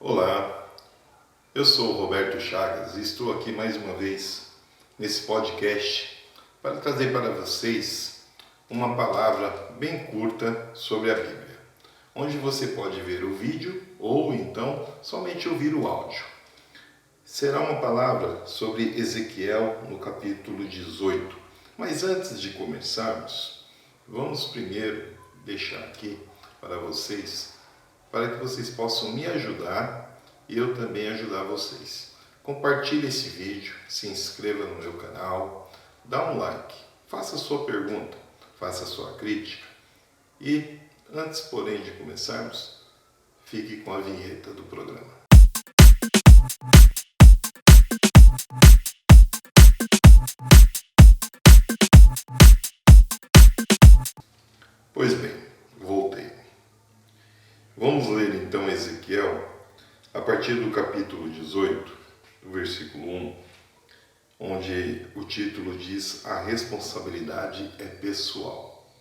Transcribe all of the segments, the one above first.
Olá, eu sou o Roberto Chagas e estou aqui mais uma vez nesse podcast para trazer para vocês uma palavra bem curta sobre a Bíblia, onde você pode ver o vídeo ou então somente ouvir o áudio. Será uma palavra sobre Ezequiel no capítulo 18. Mas antes de começarmos, vamos primeiro deixar aqui para vocês para que vocês possam me ajudar e eu também ajudar vocês. Compartilhe esse vídeo, se inscreva no meu canal, dá um like, faça a sua pergunta, faça a sua crítica. E, antes porém de começarmos, fique com a vinheta do programa. Pois bem, voltei. Vamos ler então Ezequiel, a partir do capítulo 18, do versículo 1, onde o título diz: A responsabilidade é pessoal.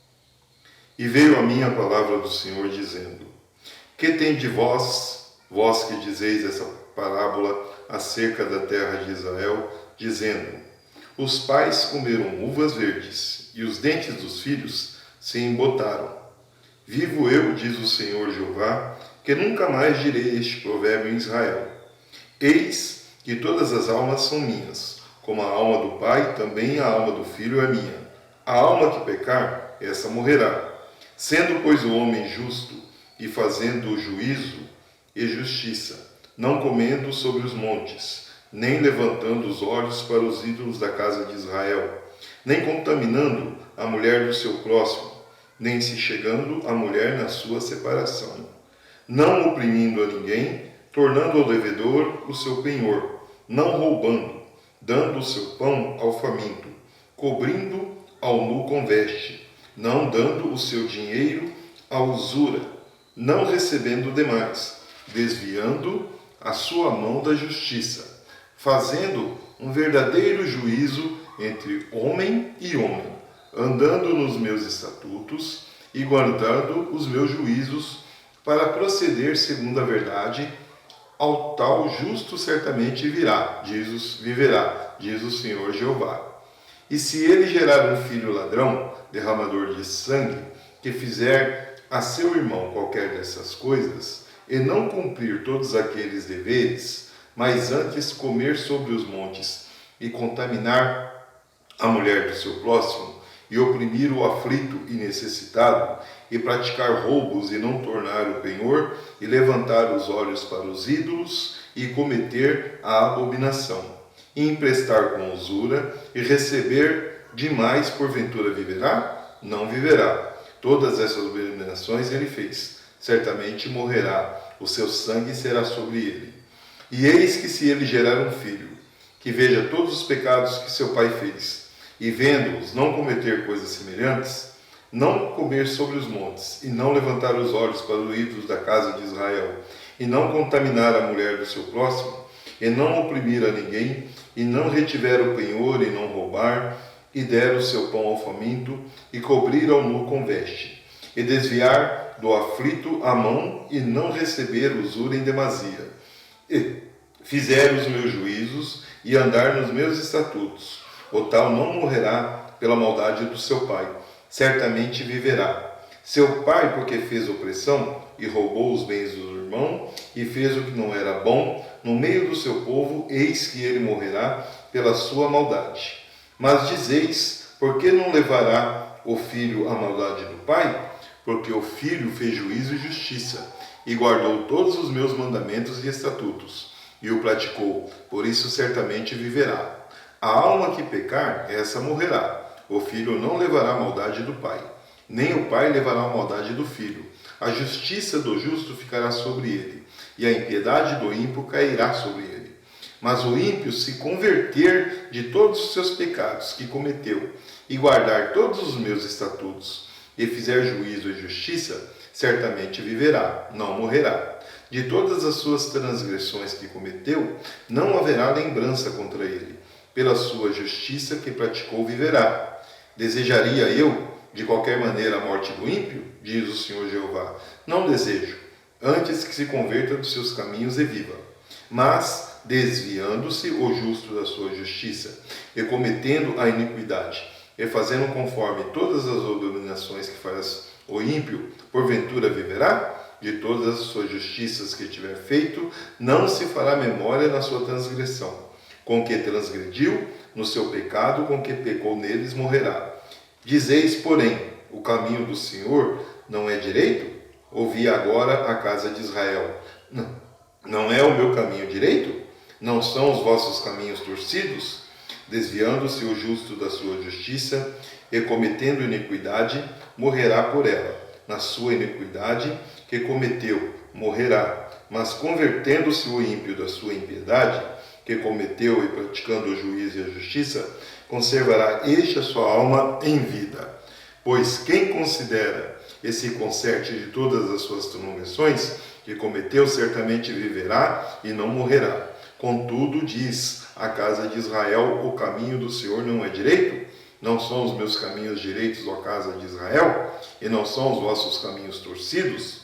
E veio a mim a palavra do Senhor dizendo: Que tem de vós que dizeis essa parábola acerca da terra de Israel, dizendo: Os pais comeram uvas verdes, e os dentes dos filhos se embotaram. Vivo eu, diz o Senhor Jeová, que nunca mais direi este provérbio em Israel. Eis que todas as almas são minhas, como a alma do pai, também a alma do filho é minha. A alma que pecar, essa morrerá. Sendo, pois, o homem justo, e fazendo juízo e justiça, não comendo sobre os montes, nem levantando os olhos para os ídolos da casa de Israel, nem contaminando a mulher do seu próximo, nem se chegando a mulher na sua separação, não oprimindo a ninguém, tornando ao devedor o seu penhor, não roubando, dando o seu pão ao faminto, cobrindo ao nu com veste, não dando o seu dinheiro à usura, não recebendo demais, desviando a sua mão da justiça, fazendo um verdadeiro juízo entre homem e homem, andando nos meus estatutos e guardando os meus juízos para proceder segundo a verdade, ao tal justo certamente viverá, diz o Senhor Jeová. E se ele gerar um filho ladrão, derramador de sangue, que fizer a seu irmão qualquer dessas coisas, e não cumprir todos aqueles deveres, mas antes comer sobre os montes e contaminar a mulher do seu próximo, e oprimir o aflito e necessitado, e praticar roubos e não tornar o penhor, e levantar os olhos para os ídolos, e cometer a abominação, e emprestar com usura, e receber demais, porventura viverá? Não viverá. Todas essas abominações ele fez. Certamente morrerá, o seu sangue será sobre ele. E eis que se ele gerar um filho, que veja todos os pecados que seu pai fez, e vendo-os não cometer coisas semelhantes, não comer sobre os montes, e não levantar os olhos para os ídolos da casa de Israel, e não contaminar a mulher do seu próximo, e não oprimir a ninguém, e não retiver o penhor, e não roubar, e der o seu pão ao faminto, e cobrir ao nu com veste, e desviar do aflito a mão, e não receber usura em demasia, e fizer os meus juízos, e andar nos meus estatutos, o tal não morrerá pela maldade do seu pai, certamente viverá. Seu pai, porque fez opressão e roubou os bens do irmão, e fez o que não era bom, no meio do seu povo, eis que ele morrerá pela sua maldade. Mas dizeis, por que não levará o filho a maldade do pai? Porque o filho fez juízo e justiça, e guardou todos os meus mandamentos e estatutos, e o praticou, por isso certamente viverá. A alma que pecar, essa morrerá. O filho não levará a maldade do pai, nem o pai levará a maldade do filho. A justiça do justo ficará sobre ele, e a impiedade do ímpio cairá sobre ele. Mas o ímpio se converter de todos os seus pecados que cometeu, e guardar todos os meus estatutos, e fizer juízo e justiça, certamente viverá, não morrerá. De todas as suas transgressões que cometeu, não haverá lembrança contra ele. Pela sua justiça que praticou viverá. Desejaria eu, de qualquer maneira, a morte do ímpio? Diz o Senhor Jeová. Não desejo. antes que se converta dos seus caminhos e viva. Mas, desviando-se o justo da sua justiça, e cometendo a iniquidade, e fazendo conforme todas as abominações que faz o ímpio, porventura viverá? De todas as suas justiças que tiver feito, não se fará memória na sua transgressão. Com que transgrediu, no seu pecado, com que pecou neles, morrerá. Dizeis, porém, o caminho do Senhor não é direito? Ouvi agora a casa de Israel. Não é o meu caminho direito? Não são os vossos caminhos torcidos? Desviando-se o justo da sua justiça e cometendo iniquidade, morrerá por ela. Na sua iniquidade que cometeu, morrerá. Mas convertendo-se o ímpio da sua impiedade, que cometeu e praticando o juízo e a justiça, conservará este a sua alma em vida. Pois quem considera e se conserte de todas as suas transgressões, que cometeu, certamente viverá e não morrerá. Contudo, diz a casa de Israel, o caminho do Senhor não é direito? Não são os meus caminhos direitos, ó casa de Israel? E não são os vossos caminhos torcidos?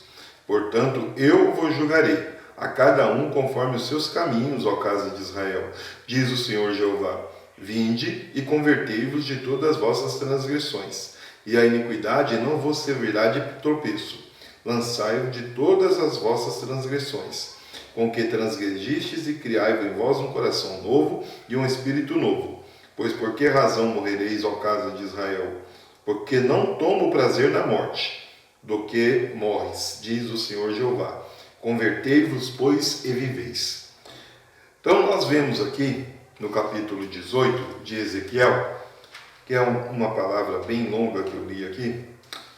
Portanto, eu vos julgarei, a cada um conforme os seus caminhos, ó casa de Israel. Diz o Senhor Jeová: vinde e convertei-vos de todas as vossas transgressões, e a iniquidade não vos servirá de tropeço. Lançai-o de todas as vossas transgressões, com que transgredistes, e criai-vos em vós um coração novo e um espírito novo. Pois por que razão morrereis, ó casa de Israel? Porque não tomo prazer na morte, do que morres, diz o Senhor Jeová. Convertei-vos, pois, e viveis. Então nós vemos aqui, no capítulo 18 de Ezequiel, que é uma palavra bem longa que eu li aqui,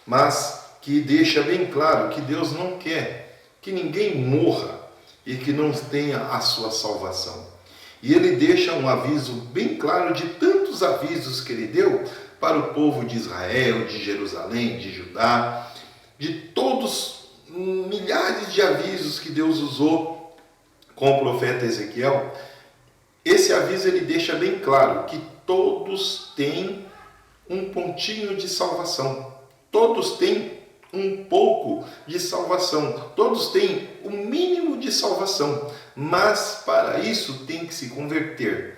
mas que deixa bem claro que Deus não quer que ninguém morra e que não tenha a sua salvação. E ele deixa um aviso bem claro de tantos avisos que ele deu para o povo de Israel, de Jerusalém, de Judá, de todos milhares de avisos que Deus usou com o profeta Ezequiel. Esse aviso ele deixa bem claro que todos têm um pontinho de salvação. Todos têm um pouco de salvação. Todos têm o mínimo de salvação. Mas para isso tem que se converter.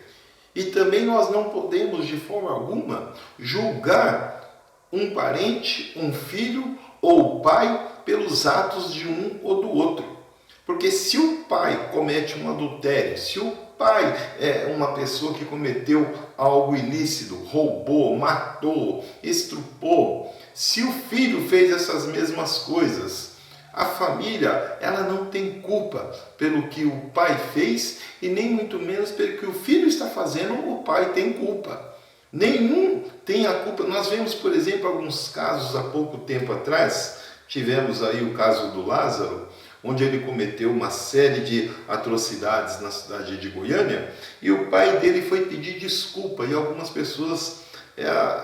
E também nós não podemos de forma alguma julgar um parente, um filho ou pai pelos atos de um ou do outro. Porque se o pai comete um adultério, se o pai é uma pessoa que cometeu algo ilícito, roubou, matou, estrupou, se o filho fez essas mesmas coisas, a família ela não tem culpa pelo que o pai fez e nem muito menos pelo que o filho está fazendo, o pai tem culpa. Nenhum tem a culpa. Nós vemos, por exemplo, alguns casos há pouco tempo atrás, tivemos aí o caso do Lázaro, onde ele cometeu uma série de atrocidades na cidade de Goiânia, e o pai dele foi pedir desculpa, e algumas pessoas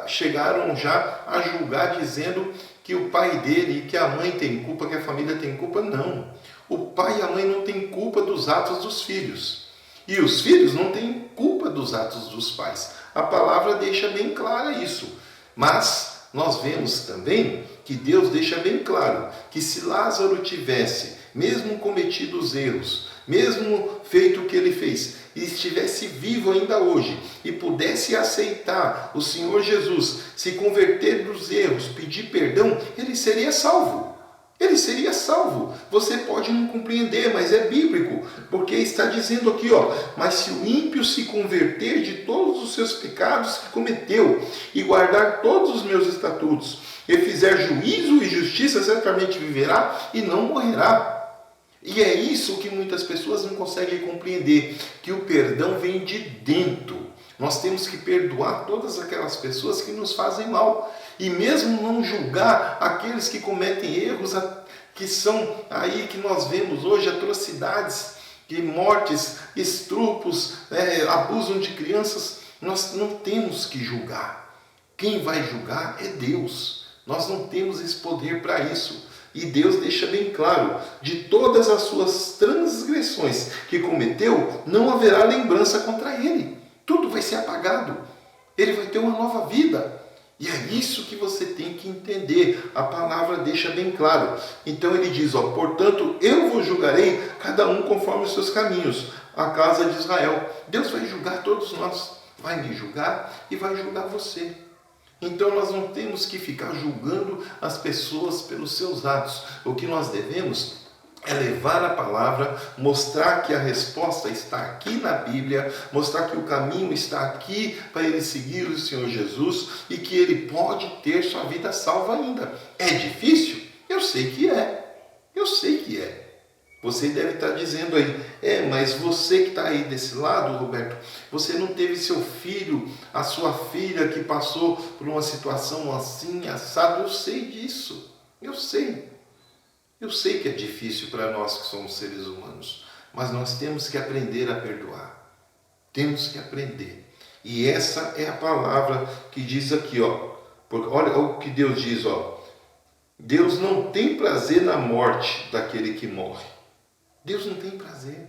chegaram já a julgar, dizendo que o pai dele, que a mãe tem culpa, que a família tem culpa. Não, o pai e a mãe não têm culpa dos atos dos filhos, e os filhos não têm culpa dos atos dos pais. A palavra deixa bem clara isso, mas nós vemos também que Deus deixa bem claro que se Lázaro tivesse mesmo cometido os erros, mesmo feito o que ele fez, e estivesse vivo ainda hoje, e pudesse aceitar o Senhor Jesus, se converter dos erros, pedir perdão, ele seria salvo. Ele seria salvo. Você pode não compreender, mas é bíblico, porque está dizendo aqui, mas se o ímpio se converter de todos os seus pecados que cometeu, e guardar todos os meus estatutos, e fizer juízo e justiça, certamente viverá e não morrerá. E é isso que muitas pessoas não conseguem compreender, que o perdão vem de dentro. Nós temos que perdoar todas aquelas pessoas que nos fazem mal. E mesmo não julgar aqueles que cometem erros, que são aí que nós vemos hoje, atrocidades, que mortes, estrupos, abusam de crianças. Nós não temos que julgar. Quem vai julgar é Deus. Nós não temos esse poder para isso. E Deus deixa bem claro, de todas as suas transgressões que cometeu, não haverá lembrança contra ele. Tudo vai ser apagado. Ele vai ter uma nova vida. E é isso que você tem que entender. A palavra deixa bem claro. Então ele diz, portanto, eu vos julgarei cada um conforme os seus caminhos, a casa de Israel. Deus vai julgar todos nós. Vai me julgar e vai julgar você. Então nós não temos que ficar julgando as pessoas pelos seus atos. O que nós devemos é levar a palavra, mostrar que a resposta está aqui na Bíblia, mostrar que o caminho está aqui para ele seguir o Senhor Jesus e que ele pode ter sua vida salva ainda. É difícil? Eu sei que é. Eu sei que é. Você deve estar dizendo aí, mas você que está aí desse lado, Roberto, você não teve seu filho, a sua filha que passou por uma situação assim, assado. Eu sei disso. Eu sei. Eu sei que é difícil para nós que somos seres humanos, mas nós temos que aprender a perdoar. Temos que aprender. E essa é a palavra que diz aqui, porque olha o que Deus diz, Deus não tem prazer na morte daquele que morre. Deus não tem prazer.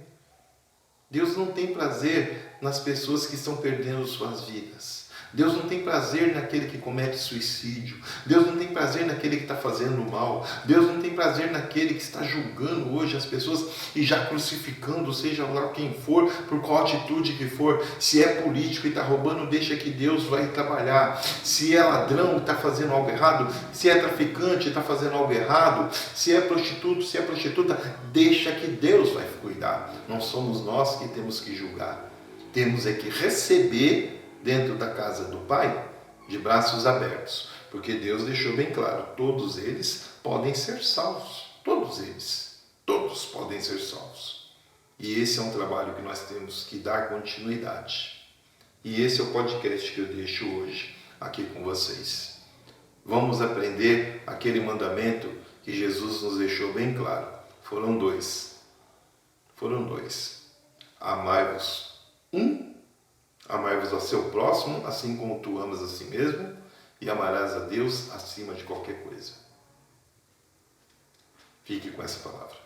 Deus não tem prazer nas pessoas que estão perdendo suas vidas. Deus não tem prazer naquele que comete suicídio. Deus não tem prazer naquele que está fazendo mal. Deus não tem prazer naquele que está julgando hoje as pessoas e já crucificando, seja lá quem for, por qual atitude que for. Se é político e está roubando, deixa que Deus vai trabalhar. Se é ladrão e está fazendo algo errado, se é traficante e está fazendo algo errado, se é prostituto, se é prostituta, deixa que Deus vai cuidar. Não somos nós que temos que julgar. Temos é que receber dentro da casa do Pai, de braços abertos, porque Deus deixou bem claro, todos eles podem ser salvos, todos podem ser salvos. E esse é um trabalho que nós temos que dar continuidade. E esse é o podcast que eu deixo hoje aqui com vocês. Vamos aprender aquele mandamento que Jesus nos deixou bem claro. Foram dois. Amai-vos amai-vos ao seu próximo, assim como tu amas a si mesmo, e amarás a Deus acima de qualquer coisa. Fique com essa palavra.